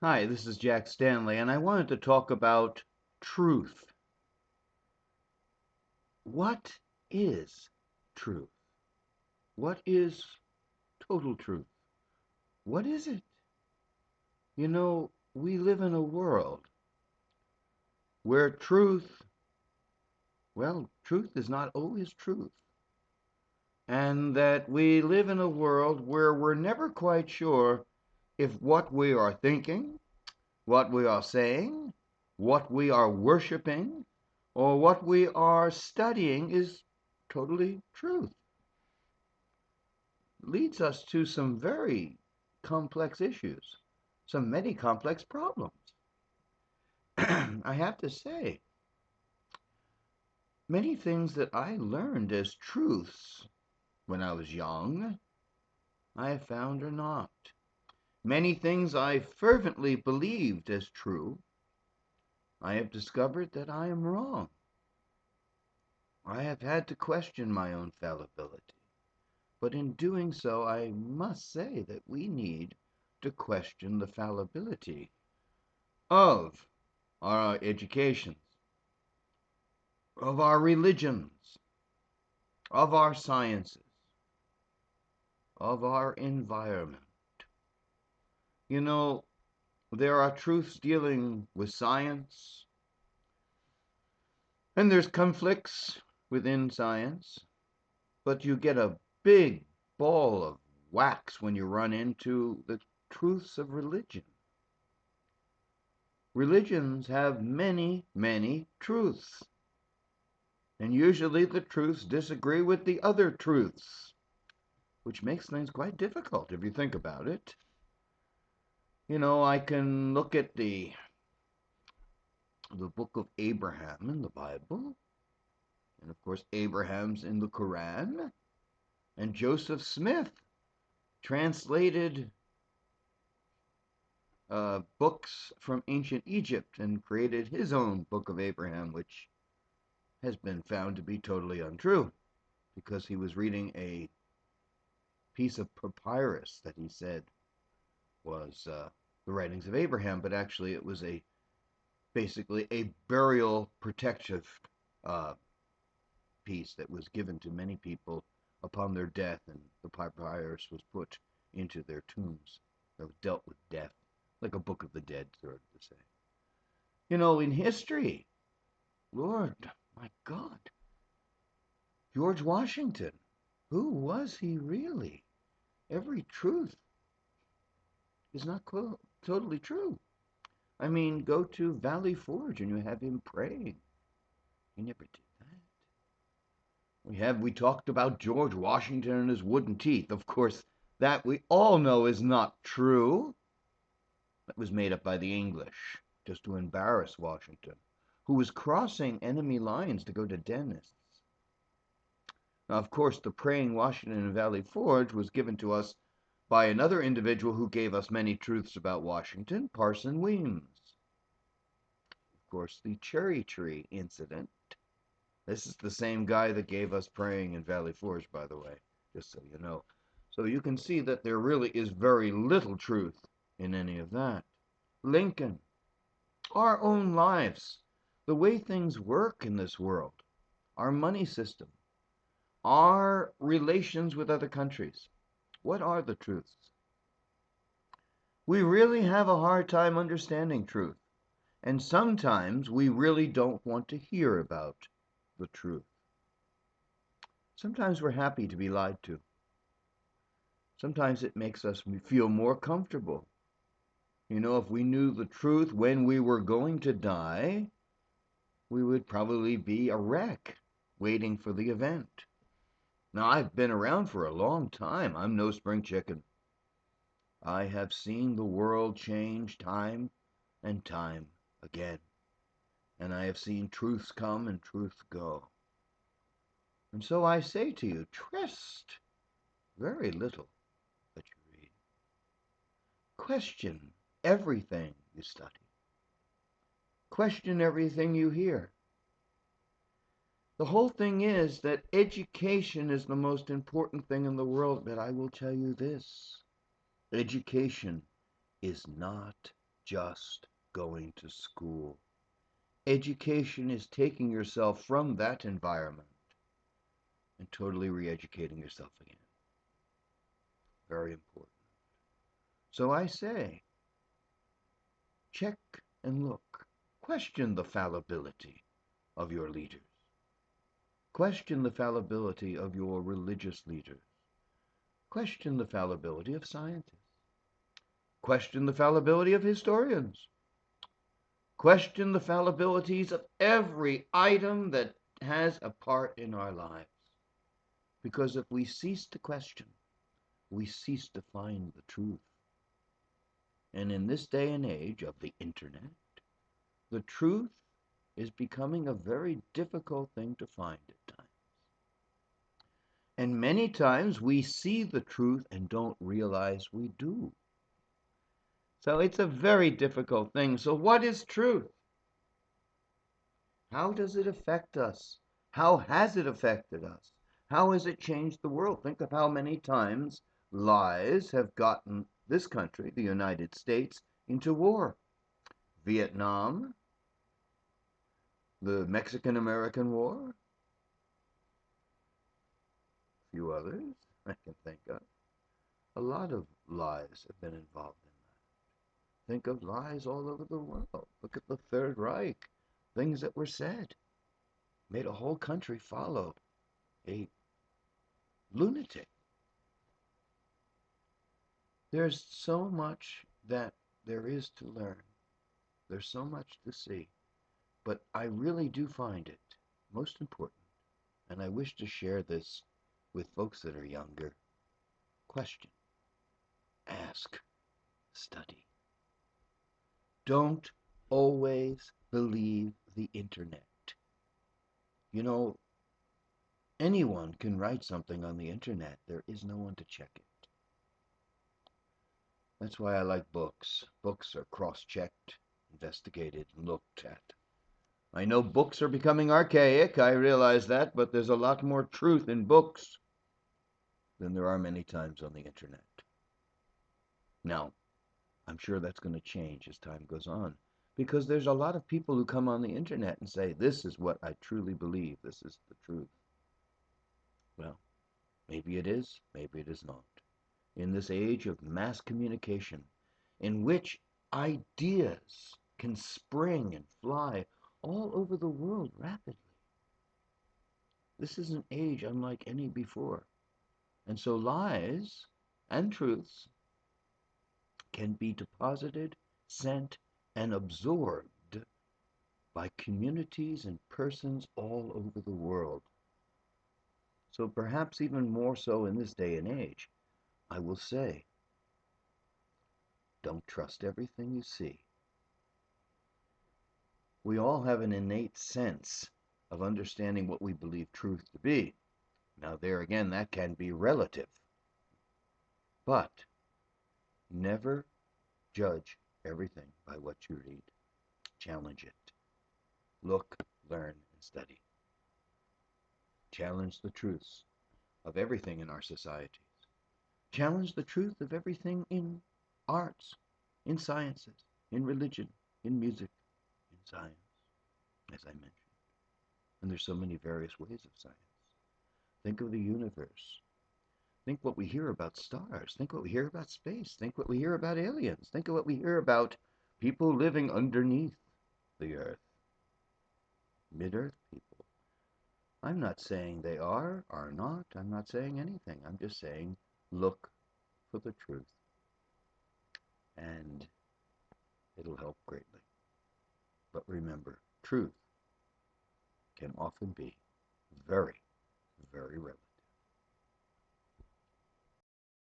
Hi, this is Jack Stanley, and I wanted to talk about truth. What is truth? What is total truth? What is it? We live in a world where truth is not always truth. And that we live in a world where we're never quite sure if what we are thinking, what we are saying, what we are worshiping, or what we are studying is totally truth. Leads us to some very complex issues, some many complex problems. I have to say, many things that I learned as truths when I was young, I have found are not. Many things I fervently believed as true, I have discovered that I am wrong. I have had to question my own fallibility. But in doing so, I must say that we need to question the fallibility of our educations, of our religions, of our sciences, of our environment. You know, there are truths dealing with science, and there's conflicts within science, but you get a big ball of wax when you run into the truths of religion. Religions have many, many truths, and usually the truths disagree with the other truths, which makes things quite difficult if you think about it. I can look at the book of Abraham in the Bible, and of course Abraham's in the Quran, and Joseph Smith translated books from ancient Egypt and created his own book of Abraham, which has been found to be totally untrue because he was reading a piece of papyrus that he said was the writings of Abraham, but actually it was basically a burial protective uh, piece that was given to many people upon their death, and the papyrus was put into their tombs that dealt with death, like a Book of the Dead, sort of to say. In history, Lord, my God, George Washington, who was he really? Every truth is not totally true. I mean, go to Valley Forge and you have him praying. He never did that. We talked about George Washington and his wooden teeth. Of course, that we all know is not true. That was made up by the English just to embarrass Washington, who was crossing enemy lines to go to dentists. Now, of course, the praying Washington in Valley Forge was given to us by another individual who gave us many truths about Washington, Parson Weems. Of course, the cherry tree incident. This is the same guy that gave us praying in Valley Forge, by the way, just so you know. So you can see that there really is very little truth in any of that. Lincoln, our own lives, the way things work in this world, our money system, our relations with other countries. What are the truths? We really have a hard time understanding truth, and sometimes we really don't want to hear about the truth. Sometimes we're happy to be lied to. Sometimes it makes us feel more comfortable. If we knew the truth when we were going to die, we would probably be a wreck waiting for the event. Now, I've been around for a long time. I'm no spring chicken. I have seen the world change time and time again. And I have seen truths come and truths go. And so I say to you, trust very little that you read. Question everything you study. Question everything you hear. The whole thing is that education is the most important thing in the world, but I will tell you this. Education is not just going to school. Education is taking yourself from that environment and totally re-educating yourself again. Very important. So I say, check and look. Question the fallibility of your leaders. Question the fallibility of your religious leaders. Question the fallibility of scientists. Question the fallibility of historians. Question the fallibilities of every item that has a part in our lives. Because if we cease to question, we cease to find the truth. And in this day and age of the internet, the truth is becoming a very difficult thing to find at times. And many times we see the truth and don't realize we do. So it's a very difficult thing. So what is truth? How does it affect us? How has it affected us? How has it changed the world? Think of how many times lies have gotten this country, the United States, into war. Vietnam, the Mexican-American War, a few others I can think of. A lot of lies have been involved in that. Think of lies all over the world. Look at the Third Reich. Things that were said made a whole country follow a lunatic. There's so much that there is to learn. There's so much to see. But I really do find it most important, and I wish to share this with folks that are younger. Question, ask, study. Don't always believe the internet. You know, anyone can write something on the internet. There is no one to check it. That's why I like books. Books are cross-checked, investigated, and looked at. I know books are becoming archaic, I realize that, but there's a lot more truth in books than there are many times on the internet. Now, I'm sure that's going to change as time goes on, because there's a lot of people who come on the internet and say, this is what I truly believe, this is the truth. Well, maybe it is, maybe it is not. In this age of mass communication, in which ideas can spring and fly all over the world rapidly. This is an age unlike any before. And so lies and truths can be deposited, sent, and absorbed by communities and persons all over the world. So perhaps even more so in this day and age, I will say, don't trust everything you see. We all have an innate sense of understanding what we believe truth to be. Now there again, that can be relative. But never judge everything by what you read. Challenge it. Look, learn, and study. Challenge the truths of everything in our societies. Challenge the truth of everything in arts, in sciences, in religion, in music, in science, as I mentioned. And there's so many various ways of science. Think of the universe. Think what we hear about stars. Think what we hear about space. Think what we hear about aliens. Think of what we hear about people living underneath the earth. Mid-earth people. I'm not saying they are not. I'm not saying anything. I'm just saying look for the truth. And it'll help greatly. But remember, truth can often be very, very relative.